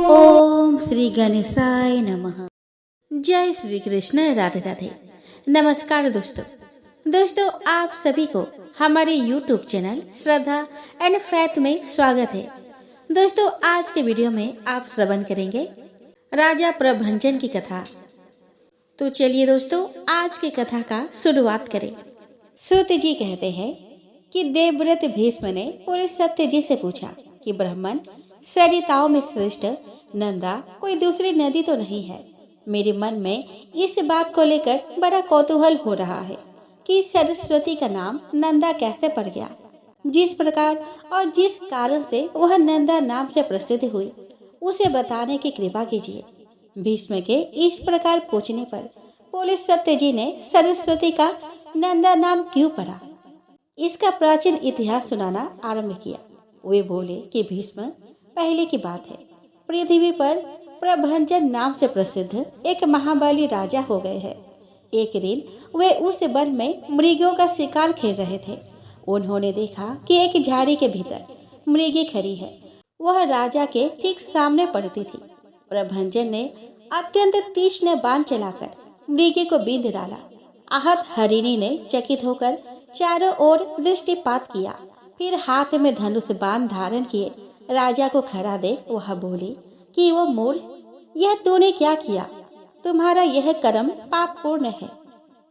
ओम श्री गणेशाय नमः। जय श्री कृष्ण। राधे राधे। नमस्कार दोस्तों आप सभी को हमारे YouTube channel Shraddha and faith में स्वागत है। दोस्तों आज के वीडियो में आप श्रवण करेंगे राजा प्रभंजन की कथा। तो चलिए दोस्तों आज की कथा का शुरुआत करें। सूत जी कहते हैं कि देवव्रत भीष्म ने पूरे सत्य जी से पूछा कि ब्राह्मण सरिताओं में श्रेष्ठ नंदा कोई दूसरी नदी तो नहीं है। मेरे मन में इस बात को लेकर बड़ा कौतूहल हो रहा है कि सरस्वती का नाम नंदा कैसे पड़ गया। जिस प्रकार और जिस कारण से वह नंदा नाम से प्रसिद्ध हुई उसे बताने की कृपा कीजिए। भीष्म के इस प्रकार पूछने पर बोले सत्य जी ने सरस्वती का नंदा नाम क्यों पड़ा, इसका प्राचीन इतिहास सुनाना आरंभ किया। वे बोले कि भीष्म पहले की बात है, पृथ्वी पर प्रभंजन नाम से प्रसिद्ध एक महाबली राजा हो गए हैं। एक दिन वे उस वन में मृगों का शिकार खेल रहे थे। उन्होंने देखा कि एक झाड़ी के भीतर मृगी खड़ी है। वह राजा के ठीक सामने पड़ती थी। प्रभंजन ने अत्यंत तीक्ष्ण बाण चलाकर मृगी को बींध डाला। आहत हरिणी ने चकित होकर चारों ओर दृष्टिपात किया, फिर हाथ में धनुष बाण धारण किए राजा को खड़ा देख वह बोली कि वो मूर्ख, यह तूने क्या किया? तुम्हारा यह कर्म पापपूर्ण है।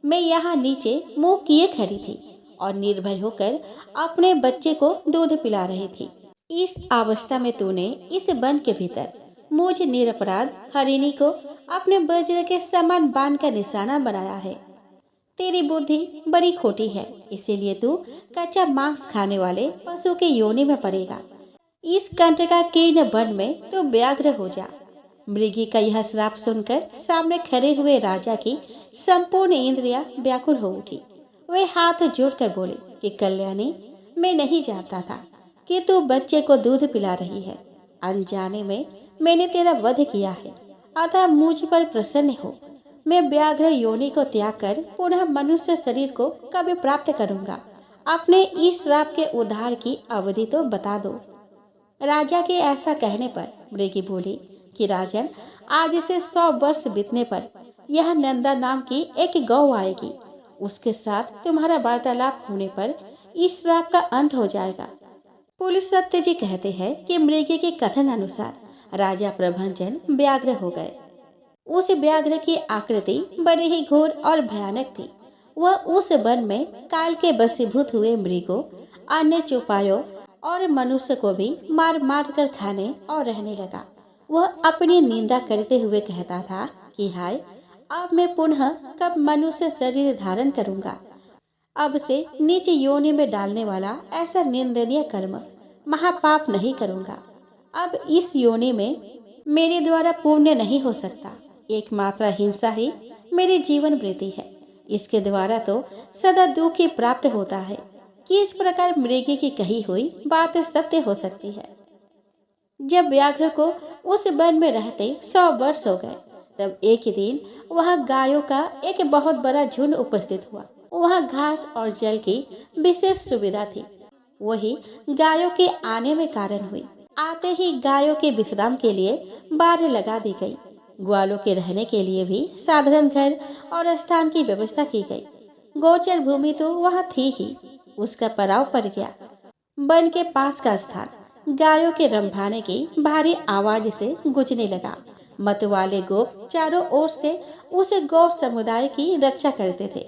मैं यहाँ नीचे मुंह किए खड़ी थी और निर्भय होकर अपने बच्चे को दूध पिला रही थी। इस अवस्था में तूने इस वन के भीतर मुझ निरपराध हरिणी को अपने वज्र के समान बाण का निशाना बनाया है। तेरी बुद्धि बड़ी खोटी है, इसीलिए तू कच्चा मांस खाने वाले पशु के योनि में पड़ेगा। इस कंटका कीर्ण वन में तू व्याघ्र हो जा। मृगी का यह श्राप सुनकर सामने खड़े हुए राजा की संपूर्ण इंद्रियां व्याकुल हो उठी। वे हाथ जोड़कर बोले कि कल्याणी, मैं नहीं जानता था कि तू बच्चे को दूध पिला रही है। अनजाने में मैंने तेरा वध किया है, अतः मुझ पर प्रसन्न हो। मैं व्याघ्र योनि को त्याग कर पुनः मनुष्य शरीर को कभी प्राप्त करूंगा। अपने इस श्राप के उद्धार की अवधि तो बता दो। राजा के ऐसा कहने पर मृगी बोली कि राजन, आज से 100 वर्ष बीतने पर यह नंदा नाम की एक गौ आएगी। उसके साथ तुम्हारा वार्तालाप होने पर इस श्राप का अंत हो जाएगा। पुलिस सत्य जी कहते हैं कि मृगी के कथन अनुसार राजा प्रभंजन व्याघ्र हो गए। उस व्याघ्र की आकृति बड़ी ही घोर और भयानक थी। वह उस वन में काल के वशीभूत हुए मृगों, अन्य चौपायों और मनुष्य को भी मार मार कर खाने और रहने लगा। वह अपनी निंदा करते हुए कहता था कि हाय, अब मैं पुनः कब मनुष्य शरीर धारण करूंगा। अब से नीच योनि में डालने वाला ऐसा निंदनीय कर्म महापाप नहीं करूंगा। अब इस योनि में मेरे द्वारा पुण्य नहीं हो सकता। एकमात्र हिंसा ही मेरी जीवन वृत्ति है। इसके द्वारा तो सदा दुख ही प्राप्त होता है। किस प्रकार मृगी की कही हुई बात सत्य हो सकती है? जब व्याघ्र को उस वन में रहते 100 वर्ष हो गए, तब एक दिन वहां गायों का एक बहुत बड़ा झुंड उपस्थित हुआ। वहां घास और जल की विशेष सुविधा थी। वही गायों के आने में कारण हुई। आते ही गायों के विश्राम के लिए बाड़ लगा दी गई। ग्वालों के रहने के लिए भी साधारण घर और स्थान की व्यवस्था की गई। गोचर भूमि तो वहां थी ही, उसका पड़ाव पड़ गया। वन के पास का स्थान गायों के रंभाने की भारी आवाज से गूंजने लगा। मतवाले गोप चारों ओर से उस गौ समुदाय की रक्षा करते थे।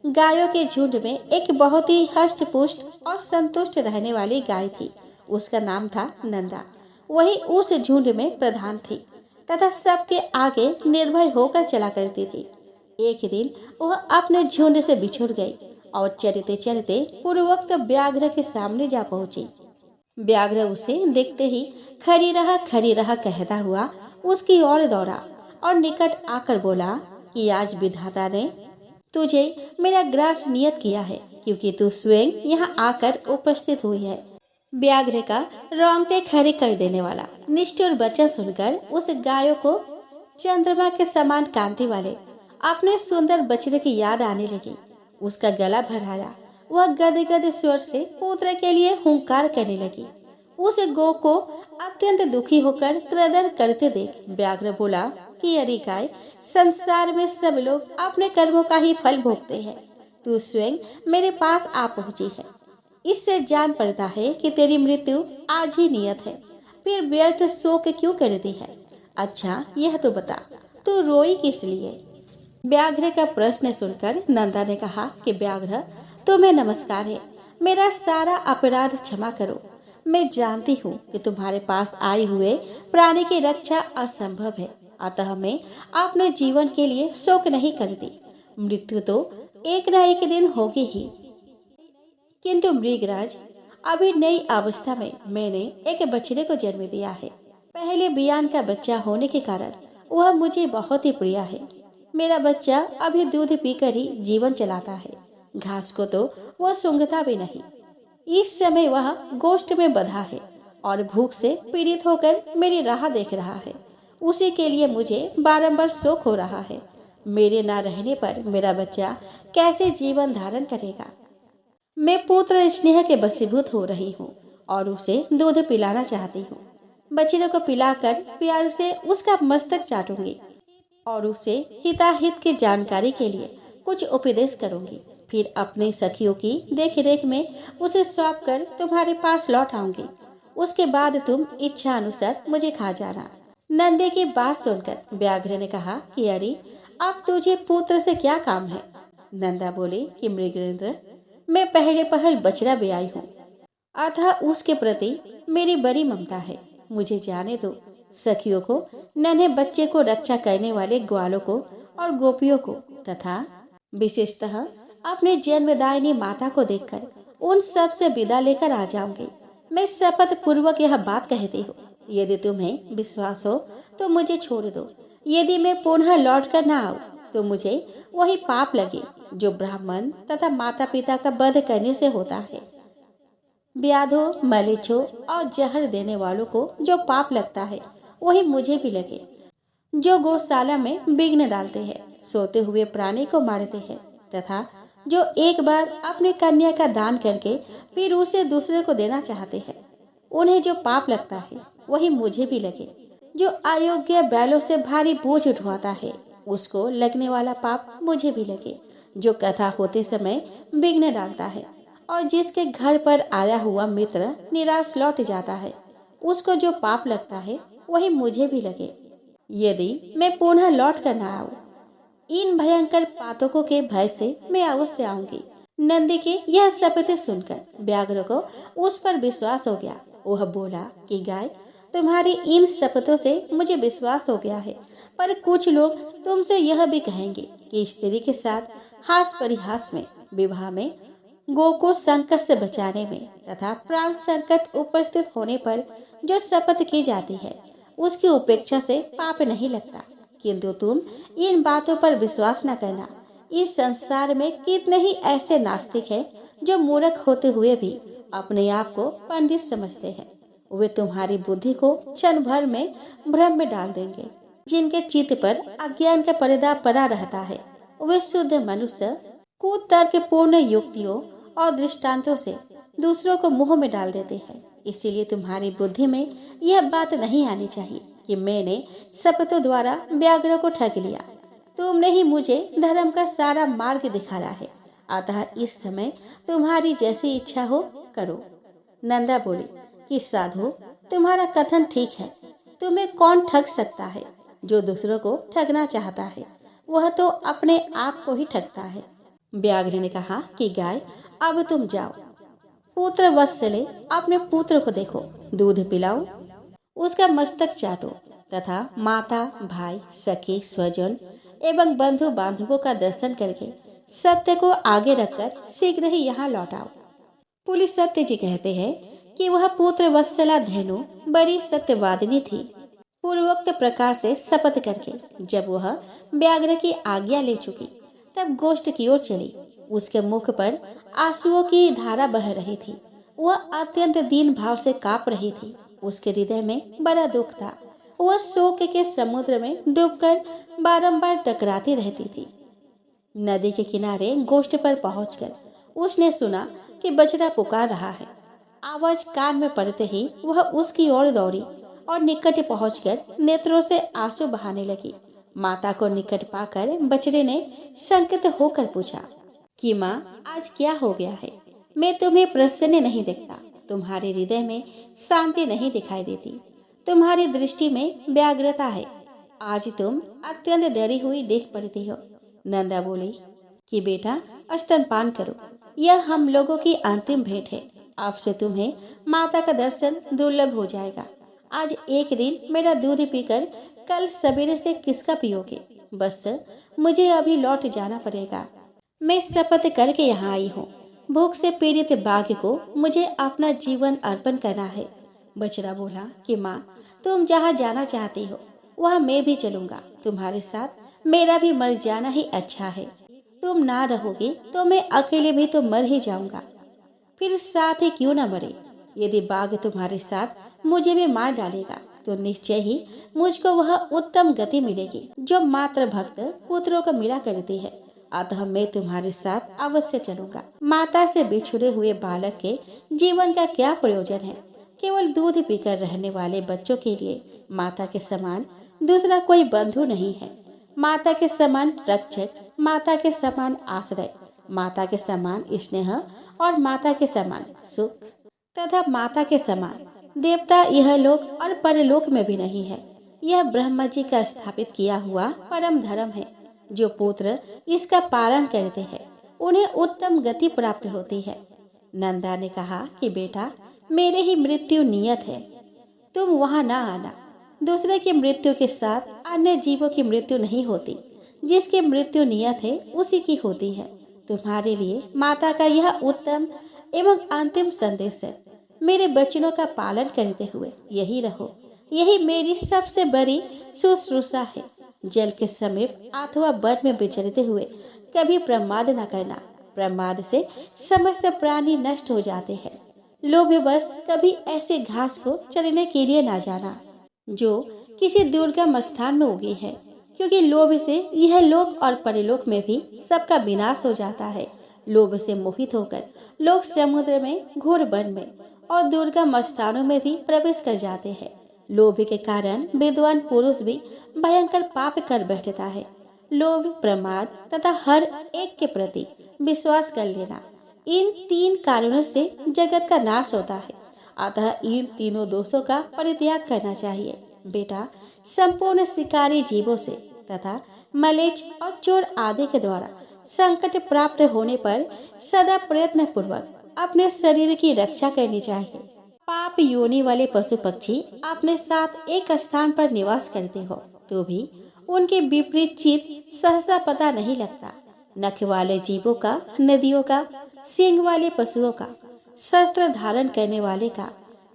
गायों के झुंड में एक बहुत ही हष्ट पुष्ट और संतुष्ट रहने वाली गाय थी। उसका नाम था नंदा। वही उस झुंड में प्रधान थी तथा सबके आगे निर्भय होकर चला करती थी। एक दिन वह अपने झुंड से बिछुड़ गई और चलते चलते पूर्वोक्त व्याघ्र के सामने जा पहुंची। व्याघ्र उसे देखते ही खड़ी रहा कहता हुआ उसकी ओर दौड़ा और निकट आकर बोला कि आज विधाता ने तुझे मेरा ग्रास नियत किया है, क्योंकि तू स्वयं यहाँ आकर उपस्थित हुई है। व्याघ्र का रोंगटे खड़े कर देने वाला निष्ठुर वचन सुनकर उस गायों को चंद्रमा के समान कांति वाले अपने सुंदर बछड़े की याद आने लगी। उसका गला भर आया। वह गदगद स्वर से पुत्र के लिए हुंकार करने लगी। उस गौ को अत्यंत दुखी होकर क्रदन करते देख व्याघ्र बोला कि अरे गाय, संसार में सब लोग अपने कर्मों का ही फल भोगते हैं। तू स्वयं मेरे पास आ पहुंची है, इससे जान पड़ता है कि तेरी मृत्यु आज ही नियत है, फिर व्यर्थ शोक क्यों करती है। अच्छा यह तो बता, तू रोई किस लिए। व्याघ्र का प्रश्न सुनकर नंदा ने कहा कि व्याघ्र, तुम्हें नमस्कार है, मेरा सारा अपराध क्षमा करो। मैं जानती हूँ कि तुम्हारे पास आए हुए प्राणी की रक्षा असंभव है, अतः मैं अपने जीवन के लिए शोक नहीं करती। मृत्यु तो एक न एक दिन होगी ही। किंतु मृगराज, अभी नई अवस्था में मैंने एक बछड़े को जन्म दिया है। पहले बियान का बच्चा होने के कारण वह मुझे बहुत ही प्रिय है। मेरा बच्चा अभी दूध पीकर ही जीवन चलाता है, घास को तो वह सूंघता भी नहीं। इस समय वह गोष्ठ में बंधा है और भूख से पीड़ित होकर मेरी राह देख रहा है। उसी के लिए मुझे बारंबार शोक हो रहा है। मेरे न रहने पर मेरा बच्चा कैसे जीवन धारण करेगा। मैं पुत्र स्नेह के वशीभूत हो रही हूँ और उसे दूध पिलाना चाहती हूँ। बछड़े को पिलाकर प्यार से उसका मस्तक चाटूंगी और उसे हिताहित की जानकारी के लिए कुछ उपदेश करूंगी। फिर अपने सखियों की देख रेख में उसे सौंप कर तुम्हारे पास लौट आऊंगी। उसके बाद तुम इच्छा अनुसार मुझे खा जाना। नंदे की बात सुनकर व्याघ्र ने कहा कि अरे, अब तुझे पुत्र से क्या काम है। नंदा बोले कि मृगेंद्र, मैं पहले पहल बछड़ा ब्याई हूँ, अतः उसके प्रति मेरी बड़ी ममता है। मुझे जाने दो। सखियों को, नन्हे बच्चे को रक्षा करने वाले ग्वालों को और गोपियों को तथा विशेषतः अपने जन्मदायिनी माता को देखकर उन सब से विदा लेकर आ जाऊंगी। मैं शपथ पूर्वक यह बात कहती हूँ। यदि तुम्हें विश्वास हो तो मुझे छोड़ दो। यदि मैं पुनः लौट कर न आऊँ तो मुझे वही पाप लगे जो ब्राह्मण तथा माता पिता का वध करने से होता है। व्याधों, मलेच्छों और जहर देने वालों को जो पाप लगता है वही मुझे भी लगे। जो गौशाला में विघ्न डालते हैं, सोते हुए प्राणी को मारते हैं तथा जो एक बार अपनी कन्या का दान करके फिर उसे दूसरे को देना चाहते हैं, उन्हें जो पाप लगता है वही मुझे भी लगे। जो अयोग्य बैलों से भारी बोझ उठवाता है, उसको लगने वाला पाप मुझे भी लगे। जो कथा होते समय विघ्न डालता है और जिसके घर पर आया हुआ मित्र निराश लौट जाता है, उसको जो पाप लगता है वही मुझे भी लगे। यदि मैं पुनः लौट कर न आऊं, इन भयंकर पातकों के भय से मैं अवश्य आऊंगी। नंदी की यह शपथ सुनकर व्याघ्र को उस पर विश्वास हो गया। वह बोला कि गाय, तुम्हारी इन शपथों से मुझे विश्वास हो गया है, पर कुछ लोग तुमसे यह भी कहेंगे कि स्त्री के साथ हास परिहास में, विवाह में, गौ को संकट से बचाने में तथा प्राण संकट उपस्थित होने पर जो शपथ की जाती है उसकी उपेक्षा से पाप नहीं लगता। किंतु तुम इन बातों पर विश्वास न करना। इस संसार में कितने ही ऐसे नास्तिक हैं जो मूर्ख होते हुए भी अपने आप को पंडित समझते हैं। वे तुम्हारी बुद्धि को क्षण भर में भ्रम में डाल देंगे। जिनके चित्त पर अज्ञान का पर्दा पड़ा रहता है, वे शुद्ध मनुष्य कुतर्कपूर्ण युक्तियों और दृष्टांतों से दूसरों को मुंह में डाल देते हैं। इसीलिए तुम्हारी बुद्धि में यह बात नहीं आनी चाहिए कि मैंने शपथों द्वारा व्याघ्र को ठग लिया। तुमने ही मुझे धर्म का सारा मार्ग दिखाया है, अतः इस समय तुम्हारी जैसी इच्छा हो करो। नंदा बोली कि साधु, तुम्हारा कथन ठीक है। तुम्हें कौन ठग सकता है? जो दूसरों को ठगना चाहता है वह तो अपने आप को ही ठगता है। व्याघ्र ने कहा कि गाय, अब तुम जाओ। पुत्र वत्सले, अपने पुत्र को देखो, दूध पिलाओ, उसका मस्तक चाटो तथा माता, भाई, सखी, स्वजन एवं बंधु बांधवों का दर्शन करके सत्य को आगे रखकर शीघ्र ही यहाँ लौट आओ। पुलिस सत्य जी कहते हैं कि वह पुत्र वत्सला धेनु बड़ी सत्यवादिनी थी। पूर्वोक्त प्रकार से शपथ करके जब वह व्याघ्र की आज्ञा ले चुकी तब गोष्ठ की ओर चली। उसके मुख पर आंसुओं की धारा बह रही थी। वह अत्यंत दीन भाव से कांप रही थी। उसके हृदय में बड़ा दुख था। वह शोक के समुद्र में डूबकर बारंबार टकराती रहती थी। नदी के किनारे गोष्ठ पर पहुंचकर उसने सुना कि बछड़ा पुकार रहा है। आवाज कान में पड़ते ही वह उसकी ओर दौड़ी और निकट पहुंचकर नेत्रों से आंसू बहाने लगी। माता को निकट पाकर बछड़े ने संकित होकर पूछा कि माँ, आज क्या हो गया है? मैं तुम्हें प्रसन्न नहीं दिखता, तुम्हारे हृदय में शांति नहीं दिखाई देती, तुम्हारी दृष्टि में व्याग्रता है। आज तुम अत्यंत डरी हुई देख पड़ती हो। नंदा बोली कि बेटा, स्तनपान करो, यह हम लोगों की अंतिम भेंट है। आपसे तुम्हें माता का दर्शन दुर्लभ हो जाएगा। आज एक दिन मेरा दूध पीकर कल सवेरे से किसका पियोगे? बस मुझे अभी लौट जाना पड़ेगा। मैं शपथ करके यहाँ आई हूँ। भूख से पीड़ित बाघ को मुझे अपना जीवन अर्पण करना है। बछड़ा बोला कि माँ, तुम जहाँ जाना चाहती हो वहाँ मैं भी चलूंगा। तुम्हारे साथ मेरा भी मर जाना ही अच्छा है। तुम ना रहोगे तो मैं अकेले भी तो मर ही जाऊंगा। फिर साथ ही क्यों न मरे? यदि बाघ तुम्हारे साथ मुझे भी मार डालेगा तो निश्चय ही मुझको वह उत्तम गति मिलेगी जो मात्र भक्त पुत्रों को मिला करती है। अतः मैं तुम्हारे साथ अवश्य चलूंगा। माता से बिछुड़े हुए बालक के जीवन का क्या प्रयोजन है? केवल दूध पीकर रहने वाले बच्चों के लिए माता के समान दूसरा कोई बंधु नहीं है। माता के समान रक्षक, माता के समान आश्रय, माता के समान स्नेह और माता के समान सुख तथा माता के समान देवता यह लोक और परलोक में भी नहीं है। यह ब्रह्मा जी का स्थापित किया हुआ परम धर्म है। जो पुत्र इसका पालन करते हैं उन्हें उत्तम गति प्राप्त होती है। नंदा ने कहा कि बेटा, मेरे ही मृत्यु नियत है, तुम वहाँ ना आना। दूसरे की मृत्यु के साथ अन्य जीवों की मृत्यु नहीं होती। जिसकी मृत्यु नियत है उसी की होती है। तुम्हारे लिए माता का यह उत्तम एवं अंतिम संदेश है। मेरे वचनों का पालन करते हुए यही रहो। यही मेरी सबसे बड़ी शुश्रूषा है। जल के समीप अथवा वन में विचरते हुए कभी प्रमाद न करना। प्रमाद से समस्त प्राणी नष्ट हो जाते हैं। लोभवश कभी ऐसे घास को चरने के लिए ना जाना जो किसी दुर्गम स्थान में उगी है, क्योंकि लोभ से यह लोक और परलोक में भी सबका विनाश हो जाता है। लोभ से मोहित होकर लोग समुद्र में, घोर वन में और दुर्गम स्थानों में भी प्रवेश कर जाते हैं। लोभ के कारण विद्वान पुरुष भी भयंकर पाप कर बैठता है। लोभ, प्रमाद तथा हर एक के प्रति विश्वास कर लेना, इन तीन कारणों से जगत का नाश होता है। अतः इन तीनों दोषों का परित्याग करना चाहिए। बेटा, संपूर्ण शिकारी जीवों से तथा मलेच्छ और चोर आदि के द्वारा संकट प्राप्त होने पर सदा प्रयत्न पूर्वक अपने शरीर की रक्षा करनी चाहिए। पाप योनि वाले पशु पक्षी अपने साथ एक स्थान पर निवास करते हो तो भी उनके विपरीत चित सहसा पता नहीं लगता। नख वाले जीवों का, नदियों का, सींग वाले पशुओं का, शस्त्र धारण करने वाले का,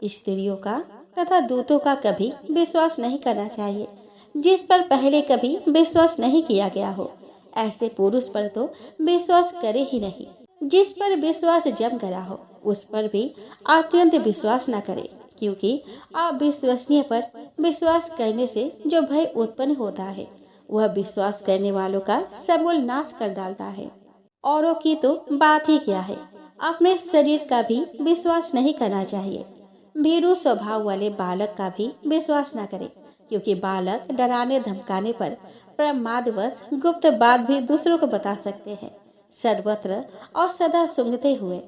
स्त्रियों का तथा दूतों का कभी विश्वास नहीं करना चाहिए। जिस पर पहले कभी विश्वास नहीं किया गया हो ऐसे पुरुष पर तो विश्वास करे ही नहीं। जिस पर विश्वास जम गया हो उस पर भी अत्यंत विश्वास न करे, क्योंकि अविश्वसनीय पर विश्वास करने से जो भय उत्पन्न होता है वह विश्वास करने वालों का समूल नाश कर डालता है। औरों की तो बात ही क्या है, अपने शरीर का भी विश्वास नहीं करना चाहिए। भीरू स्वभाव वाले बालक का भी विश्वास न करे, क्योंकि बालक डराने धमकाने पर प्रमादवश गुप्त बात भी दूसरों को बता सकते हैं। सर्वत्र और सदा सूंघते हुए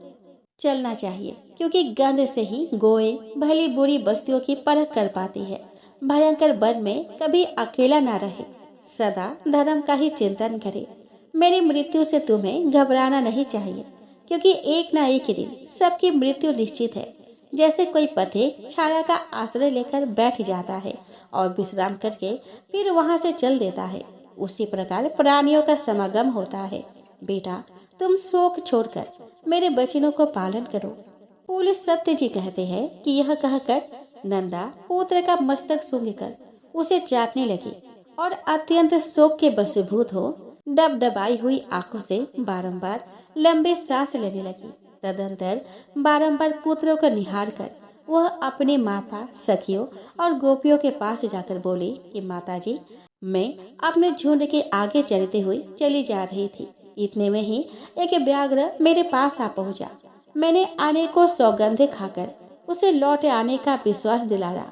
चलना चाहिए, क्योंकि गंध से ही गोए भली बुरी बस्तियों की परख कर पाती है। भयंकर वन में कभी अकेला न रहे, सदा धर्म का ही चिंतन करे। मेरी मृत्यु से तुम्हें घबराना नहीं चाहिए, क्योंकि एक न एक दिन सबकी मृत्यु निश्चित है। जैसे कोई पथिक छाया का आश्रय लेकर बैठ जाता है और विश्राम करके फिर वहां से चल देता है, उसी प्रकार प्राणियों का समागम होता है। बेटा, तुम शोक छोड़कर मेरे वचनों को पालन करो। पुलिस सत्य जी कहते हैं कि यह कहकर नंदा पुत्र का मस्तक सूंघकर उसे चाटने लगी और अत्यंत शोक के वशीभूत हो दबदबाई हुई आंखों से बारंबार लंबे सांस लेने लगी। तदंतर बारंबार पुत्रों को निहार कर वह अपनी माता, सखियों और गोपियों के पास जाकर बोली कि माताजी, मैं अपने झुंड के आगे चलते हुए चली जा रही थी। इतने में ही एक व्याघ्र मेरे पास आ पहुंचा। मैंने अनेकों सौगंधें खाकर उसे लौट आने का विश्वास दिलाया,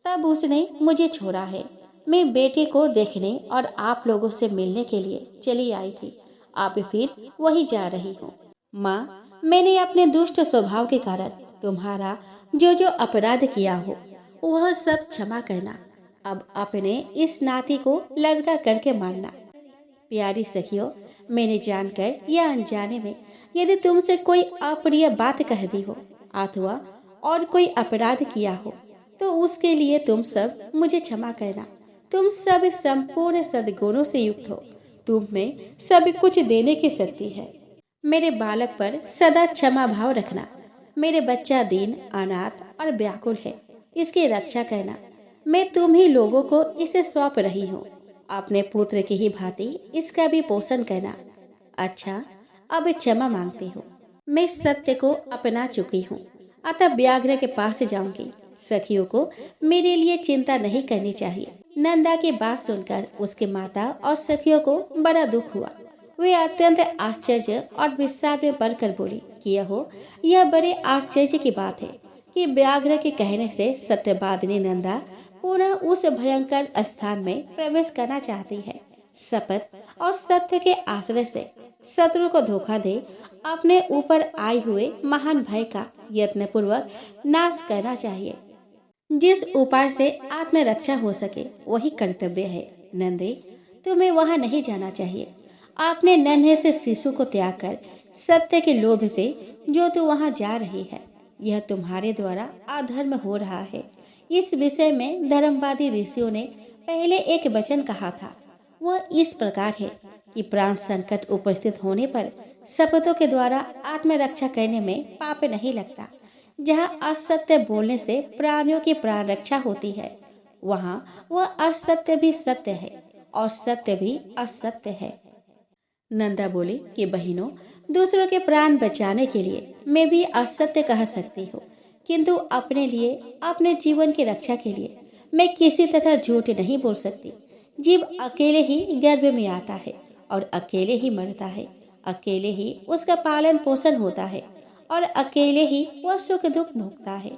तब उसने मुझे छोड़ा है। मैं बेटे को देखने और आप लोगों से मिलने के लिए चली आई थी। आप फिर वही जा रही हो। माँ, मैंने अपने दुष्ट स्वभाव के कारण तुम्हारा जो जो अपराध किया हो वह सब क्षमा करना। अब अपने इस नाती को लड़का करके मारना। प्यारी सखियों, मैंने जानकर या अनजाने में यदि तुमसे कोई अप्रिय बात कह दी हो अथवा और कोई अपराध किया हो तो उसके लिए तुम सब मुझे क्षमा करना। तुम सब संपूर्ण सद्गुणों से युक्त हो। तुम में सब कुछ देने की शक्ति है। मेरे बालक पर सदा क्षमा भाव रखना। मेरे बच्चा दीन, अनाथ और व्याकुल है, इसकी रक्षा करना। मैं तुम ही लोगों को इसे सौंप रही हूँ। अपने पुत्र की ही भांति इसका भी पोषण करना। अच्छा, अब क्षमा मांगती हूँ। मैं सत्य को अपना चुकी हूँ, अतः व्याघ्र के पास जाऊंगी। सखियों को मेरे लिए चिंता नहीं करनी चाहिए। नंदा की बात सुनकर उसकी माता और सखियों को बड़ा दुख हुआ। वे अत्यंत आश्चर्य और विस्तार में पढ़कर बोली कि यह बड़े आश्चर्य की बात है कि व्याघ्र के कहने से सत्यवादिनी नंदा पुनः उस भयंकर स्थान में प्रवेश करना चाहती है। शपथ और सत्य के आश्रय से शत्रु को धोखा दे अपने ऊपर आए हुए महान भय का यत्नपूर्वक नाश करना चाहिए। जिस उपाय से आत्मरक्षा हो सके वही कर्तव्य है। नंदे, तुम्हें वहां नहीं जाना चाहिए। आपने नन्हे से शिशु को त्याग कर सत्य के लोभ से जो तू वहां जा रही है, यह तुम्हारे द्वारा अधर्म हो रहा है। इस विषय में धर्मवादी ऋषियों ने पहले एक वचन कहा था। वह इस प्रकार है कि प्राण संकट उपस्थित होने पर शपथों के द्वारा आत्मरक्षा करने में पाप नहीं लगता। जहाँ असत्य बोलने से प्राणियों की प्राण रक्षा होती है, वहाँ वह असत्य भी सत्य है और सत्य भी असत्य है। नंदा बोली कि बहनों, दूसरों के प्राण बचाने के लिए मैं भी असत्य कह सकती हूँ, किंतु अपने लिए, अपने जीवन की रक्षा के लिए मैं किसी तरह झूठ नहीं बोल सकती। जीव अकेले ही गर्भ में आता है और अकेले ही मरता है। अकेले ही उसका पालन पोषण होता है और अकेले ही वह सुख दुख भोगता है।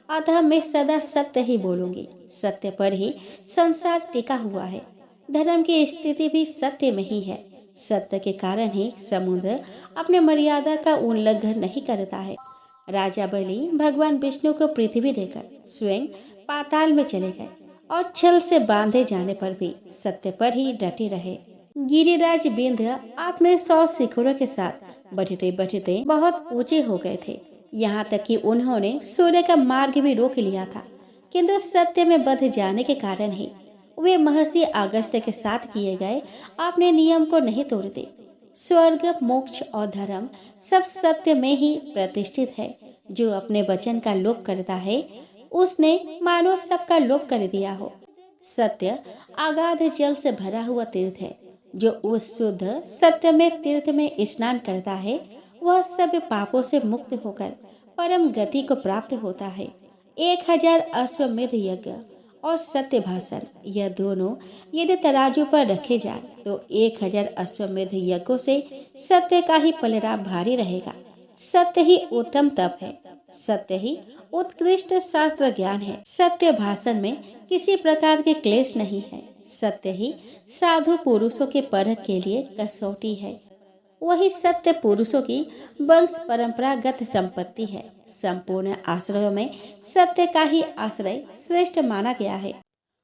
अतः मैं सदा सत्य ही बोलूंगी। सत्य पर ही संसार टिका हुआ है। धर्म की स्थिति भी सत्य में ही है। सत्य के कारण ही समुद्र अपने मर्यादा का उल्लंघन नहीं करता है। राजा बलि भगवान विष्णु को पृथ्वी देकर स्वयं पाताल में चले गए और छल से बांधे जाने पर भी सत्य पर ही डटे रहे। गिरिराज विंध्य अपने 100 शिखरों के साथ बढ़ते बढ़ते बहुत ऊंचे हो गए थे। यहाँ तक कि उन्होंने सूर्य का मार्ग भी रोक लिया था, किंतु सत्य में बंध जाने के कारण ही वे महर्षि अगस्त्य के साथ किए गए अपने नियम को नहीं तोड़ते। स्वर्ग, मोक्ष और धर्म सब सत्य में ही प्रतिष्ठित है। जो अपने वचन का लोप करता है उसने मानो सबका लोप कर दिया हो। सत्य अगाध जल से भरा हुआ तीर्थ है। जो उस शुद्ध सत्य में तीर्थ में स्नान करता है वह सब पापों से मुक्त होकर परम गति को प्राप्त होता है। 1000 अश्वमेध यज्ञ और सत्य भाषण, यह दोनों यदि तराजू पर रखे जाए तो 1000 अश्वमेध यज्ञों से सत्य का ही पलड़ा भारी रहेगा। सत्य ही उत्तम तप है। सत्य ही उत्कृष्ट शास्त्र ज्ञान है। सत्य भाषण में किसी प्रकार के क्लेश नहीं है। सत्य ही साधु पुरुषों के परख के लिए कसौटी है। वही सत्य पुरुषों की वंश परंपरागत संपत्ति है। संपूर्ण आश्रयों में सत्य का ही आश्रय श्रेष्ठ माना गया है।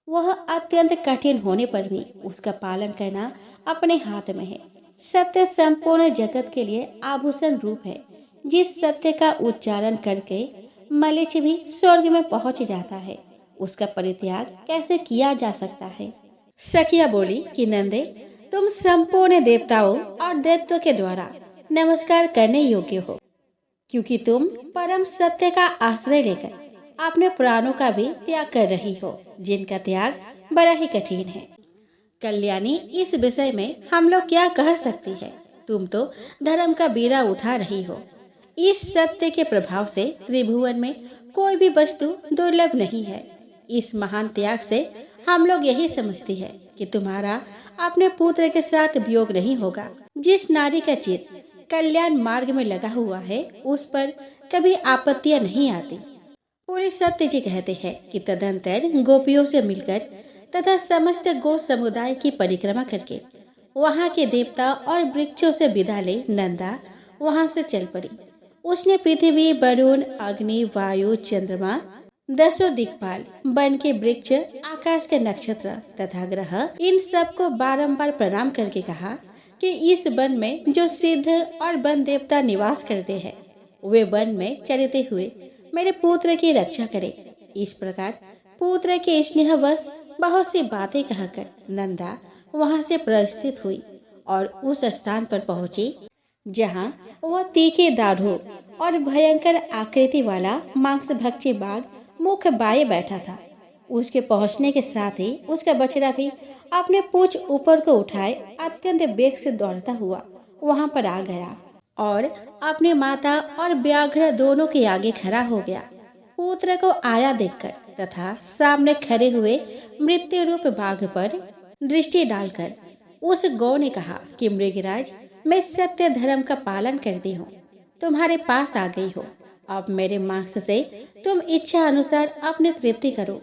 वह अत्यंत कठिन होने पर भी उसका पालन करना अपने हाथ में है। सत्य संपूर्ण जगत के लिए आभूषण रूप है। जिस सत्य का उच्चारण करके मलेच्छ भी स्वर्ग में पहुंच जाता है, उसका परित्याग कैसे किया जा सकता है। सखिया बोली कि नंदे, तुम संपूर्ण देवताओं और दैत्यों के द्वारा नमस्कार करने योग्य हो, क्योंकि तुम परम सत्य का आश्रय लेकर अपने प्राणों का भी त्याग कर रही हो, जिनका त्याग बड़ा ही कठिन है। कल्याणी, इस विषय में हम लोग क्या कह सकती है? तुम तो धर्म का बीड़ा उठा रही हो। इस सत्य के प्रभाव से त्रिभुवन में कोई भी वस्तु दुर्लभ नहीं है। इस महान त्याग से हम लोग यही समझती है कि तुम्हारा अपने पुत्र के साथ वियोग नहीं होगा। जिस नारी का चित कल्याण मार्ग में लगा हुआ है उस पर कभी आपत्तियां नहीं आती। पूरे सत्य जी कहते हैं कि तदंतर गोपियों से मिलकर तथा समस्त गो समुदाय की परिक्रमा करके वहाँ के देवता और वृक्षों से विदा ले नंदा वहाँ से चल पड़ी। उसने पृथ्वी, वरुण, अग्नि, वायु, चंद्रमा, 10 दिक्पाल, वन के वृक्ष, आकाश के नक्षत्र तथा ग्रह, इन सबको बारंबार प्रणाम करके कहा कि इस वन में जो सिद्ध और वन देवता निवास करते हैं वे वन में चलते हुए मेरे पुत्र की रक्षा करें। इस प्रकार पुत्र के स्नेहवश बहुत सी बातें कहकर नंदा वहां से प्रस्थित हुई और उस स्थान पर पहुंची जहां वह तीखे दाढ़ों और भयंकर आकृति वाला मांस भक्षी बाघ मुख बाये बैठा था। उसके पहुंचने के साथ ही उसका बछड़ा भी अपने पूंछ ऊपर को उठाए अत्यंत वेग से दौड़ता हुआ वहां पर आ गया और अपने माता और व्याघ्र दोनों के आगे खड़ा हो गया। पुत्र को आया देखकर तथा सामने खड़े हुए मृत्यु रूप बाघ पर दृष्टि डालकर उस गौ ने कहा कि मृगराज, मैं सत्य धर्म का पालन करती हूँ, तुम्हारे पास आ गई हो। अब मेरे मांस से तुम इच्छा अनुसार अपनी तृप्ति करो।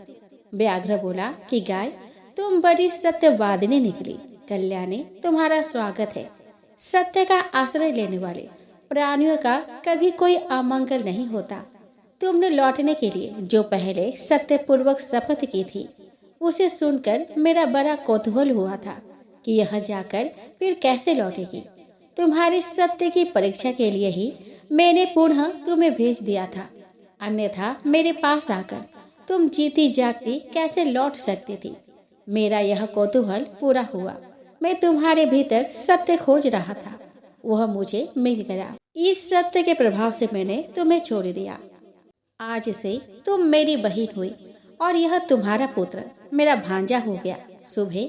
व्याघ्र बोला कि गाय, तुम बड़ी सत्यवादिनी निकली। कल्याणी, तुम्हारा स्वागत है। सत्य का आश्रय लेने वाले प्राणियों का कभी कोई अमंगल नहीं होता। तुमने लौटने के लिए जो पहले सत्य पूर्वक शपथ की थी उसे सुनकर मेरा बड़ा कौतूहल हुआ था कि यह जाकर फिर कैसे लौटेगी। तुम्हारे सत्य की परीक्षा के लिए ही मैंने पुनः तुम्हें भेज दिया था, अन्यथा मेरे पास आकर तुम जीती जागती कैसे लौट सकती थी। मेरा यह कौतूहल पूरा हुआ। मैं तुम्हारे भीतर सत्य खोज रहा था, वह मुझे मिल गया। इस सत्य के प्रभाव से मैंने तुम्हें छोड़ दिया। आज से तुम मेरी बहन हुई और यह तुम्हारा पुत्र मेरा भांजा हो गया। सुबह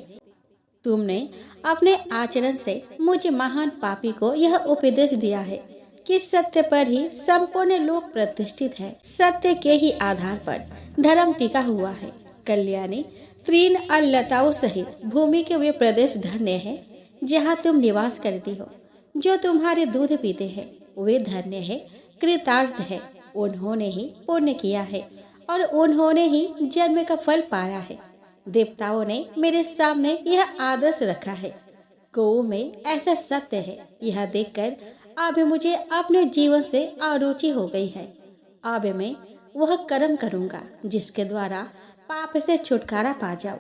तुमने अपने आचरण से मुझे महान पापी को यह उपदेश दिया है कि सत्य पर ही संपूर्ण लोक प्रतिष्ठित है। सत्य के ही आधार पर धर्म टिका हुआ है। कल्याणी, तृण और लताओं सहित भूमि के वे प्रदेश धन्य है जहाँ तुम निवास करती हो। जो तुम्हारे दूध पीते हैं वे धन्य है, कृतार्थ है। उन्होंने ही पुण्य किया है और उन्होंने ही जन्म का फल पाया है। देवताओं ने मेरे सामने यह आदर्श रखा है। गौ में ऐसा सत्य है, यह देखकर अब मुझे अपने जीवन से अरुचि हो गई है। अब मैं वह कर्म करूंगा जिसके द्वारा पाप से छुटकारा पा जाऊं।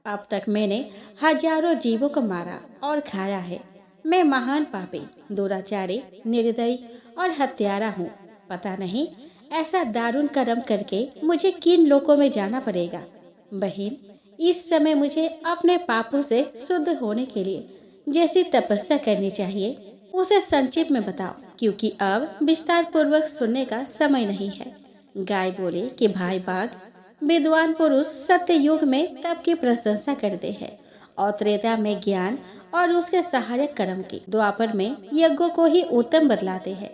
अब तक मैंने हजारों जीवों को मारा और खाया है। मैं महान पापी, दुराचारी, निर्दयी और हत्यारा हूँ। पता नहीं ऐसा दारुण कर्म करके मुझे किन लोकों में जाना पड़ेगा। बहन, इस समय मुझे अपने पापों से शुद्ध होने के लिए जैसी तपस्या करनी चाहिए उसे संक्षेप में बताओ, क्योंकि अब विस्तार पूर्वक सुनने का समय नहीं है। गाय बोले कि भाई बाघ, विद्वान पुरुष सत्य युग में तप की प्रशंसा करते हैं और त्रेता में ज्ञान और उसके सहायक कर्म की, द्वापर में यज्ञों को ही उत्तम बतलाते हैं,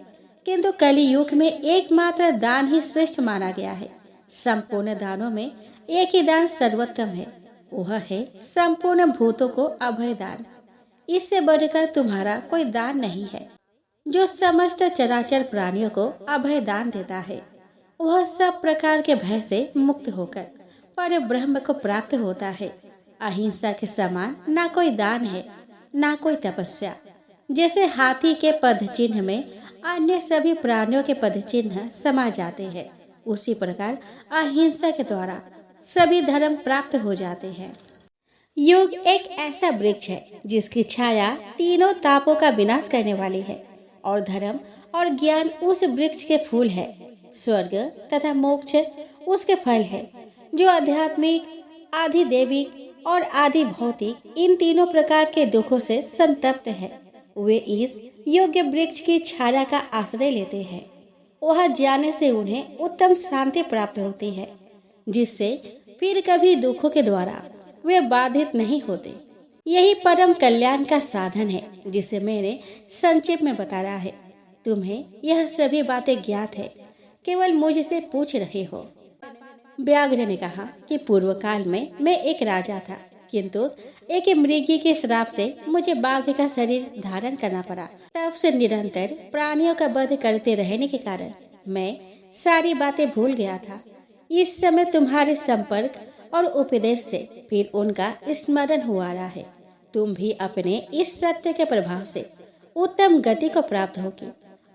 किंतु कलि युग में एकमात्र दान ही श्रेष्ठ माना गया है। संपूर्ण दानों में एक ही दान सर्वोत्तम है, वह है संपूर्ण भूतों को अभय दान। इससे बढ़कर तुम्हारा कोई दान नहीं है। जो समस्त चराचर प्राणियों को अभय दान देता है वह सब प्रकार के भय से मुक्त होकर पर ब्रह्म को प्राप्त होता है। अहिंसा के समान ना कोई दान है ना कोई तपस्या। जैसे हाथी के पद चिन्ह में अन्य सभी प्राणियों के पद चिन्ह समा जाते हैं, उसी प्रकार अहिंसा के द्वारा सभी धर्म प्राप्त हो जाते हैं। योग एक ऐसा वृक्ष है जिसकी छाया तीनों तापों का विनाश करने वाली है और धर्म और ज्ञान उस वृक्ष के फूल है। स्वर्ग तथा मोक्ष उसके फल है। जो आध्यात्मिक, आधि दैविक और आधि भौतिक इन तीनों प्रकार के दुखों से संतप्त है, वे इस योग्य वृक्ष की छाया का आश्रय लेते हैं। वह जाने से उन्हें उत्तम शांति प्राप्त होती है, जिससे फिर कभी दुखों के द्वारा वे बाधित नहीं होते। यही परम कल्याण का साधन है जिसे मैंने संक्षेप में बताया है। तुम्हें यह सभी बातें ज्ञात है, केवल मुझसे पूछ रहे हो। व्याघ्र ने कहा कि पूर्व काल में मैं एक राजा था, किंतु एक मृगी के श्राप से मुझे बाघ का शरीर धारण करना पड़ा। तब से निरंतर प्राणियों का वध करते रहने के कारण मैं सारी बातें भूल गया था। इस समय तुम्हारे संपर्क और उपदेश से फिर उनका स्मरण हुआ रहा है। तुम भी अपने इस सत्य के प्रभाव से उत्तम गति को प्राप्त होगी।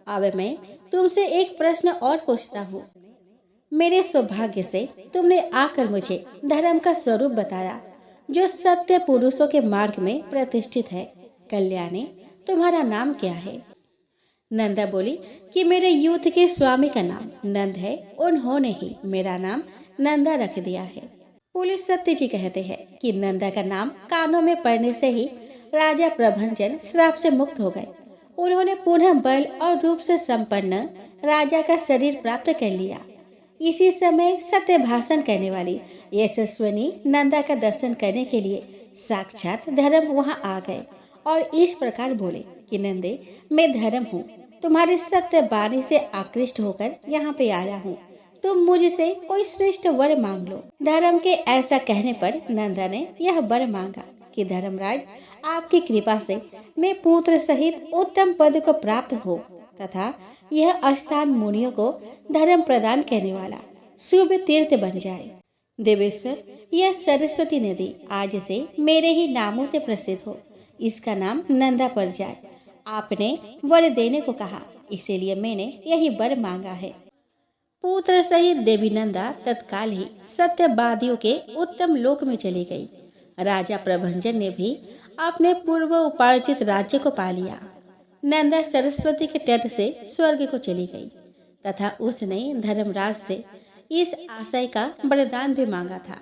अब मैं तुमसे एक प्रश्न और पूछता हूँ। मेरे सौभाग्य से तुमने आकर मुझे धर्म का स्वरूप बताया, जो सत्य पुरुषों के मार्ग में प्रतिष्ठित है। कल्याणी, तुम्हारा नाम क्या है? नंदा बोली कि मेरे यूथ के स्वामी का नाम नंद है। उन्होंने ही मेरा नाम नंदा रख दिया है। पुलिस सत्य जी कहते हैं कि नंदा का नाम कानों में पड़ने से ही राजा प्रभंजन श्राप से मुक्त हो गए। उन्होंने पुनः बल और रूप से संपन्न राजा का शरीर प्राप्त कर लिया। इसी समय सत्य भाषण करने वाली यशस्विनी नंदा का दर्शन करने के लिए साक्षात धर्म वहां आ गए और इस प्रकार बोले कि नंदे, मैं धर्म हूँ, तुम्हारी सत्य वाणी से आकृष्ट होकर यहाँ पे आया हूँ। तुम मुझसे कोई श्रेष्ठ वर मांग लो। धर्म के ऐसा कहने पर नंदा ने यह वर मांगा कि धर्मराज, आपकी कृपा से मैं पुत्र सहित उत्तम पद को प्राप्त हो तथा यह स्थान मुनियों को धर्म प्रदान करने वाला शुभ तीर्थ बन जाए। देवेश्वर, यह सरस्वती नदी आज से मेरे ही नामों से प्रसिद्ध हो। इसका नाम नंदा पड़ जाए। आपने वर देने को कहा, इसीलिए मैंने यही वर मांगा है। पुत्र सहित देवी नंदा तत्काल ही सत्यवादियों के उत्तम लोक में चली गई। राजा प्रभंजन ने भी अपने पूर्व उपार्जित राज्य को पा लिया। नंदा सरस्वती के तट से स्वर्ग को चली गई तथा उसने धर्मराज से इस आशय का वरदान भी मांगा था।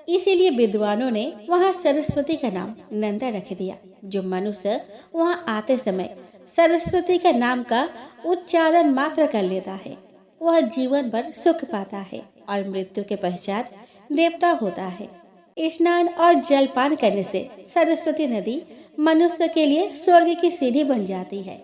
इसीलिए विद्वानों ने वहां सरस्वती का नाम नंदा रख दिया। जो मनुष्य वहां आते समय सरस्वती का नाम का उच्चारण मात्र कर लेता है, वह जीवन भर सुख पाता है और मृत्यु के पश्चात देवता होता है। स्नान और जलपान करने से सरस्वती नदी मनुष्य के लिए स्वर्ग की सीढ़ी बन जाती है।